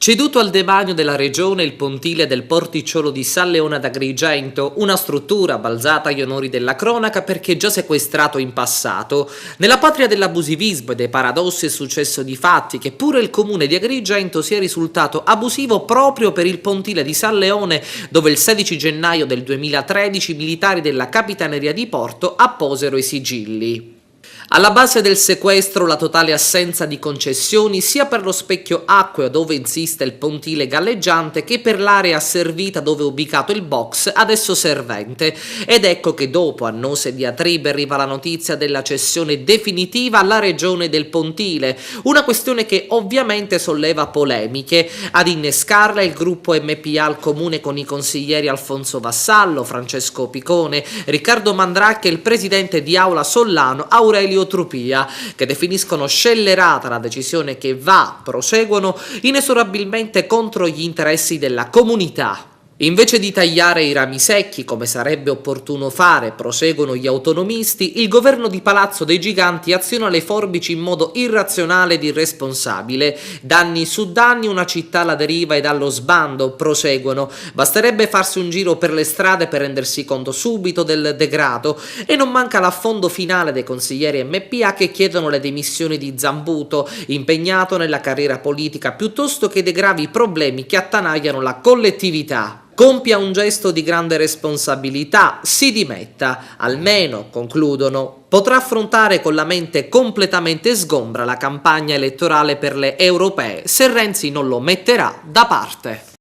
Ceduto al demanio della regione il pontile del porticciolo di San Leone ad Agrigento, una struttura balzata agli onori della cronaca perché già sequestrato in passato. Nella patria dell'abusivismo e dei paradossi è successo di fatti che pure il comune di Agrigento sia risultato abusivo proprio per il pontile di San Leone, dove il 16 gennaio del 2013 i militari della Capitaneria di Porto apposero i sigilli. Alla base del sequestro la totale assenza di concessioni sia per lo specchio acqueo dove insiste il pontile galleggiante che per l'area servita dove è ubicato il box adesso servente, ed ecco che dopo annose diatribe arriva la notizia della cessione definitiva alla regione del pontile, una questione che ovviamente solleva polemiche. Ad innescarla il gruppo MPA al comune con i consiglieri Alfonso Vassallo, Francesco Picone, Riccardo Mandracchi e il presidente di Aula Sollano Aurelio Trupia, che definiscono scellerata la decisione che proseguono inesorabilmente contro gli interessi della comunità. Invece di tagliare i rami secchi, come sarebbe opportuno fare, proseguono gli autonomisti, il governo di Palazzo dei Giganti aziona le forbici in modo irrazionale ed irresponsabile. Danni su danni, una città alla deriva ed allo sbando, proseguono. Basterebbe farsi un giro per le strade per rendersi conto subito del degrado, e non manca l'affondo finale dei consiglieri MPA che chiedono le dimissioni di Zambuto, impegnato nella carriera politica piuttosto che dei gravi problemi che attanagliano la collettività. Compia un gesto di grande responsabilità, si dimetta, almeno, concludono, potrà affrontare con la mente completamente sgombra la campagna elettorale per le europee se Renzi non lo metterà da parte.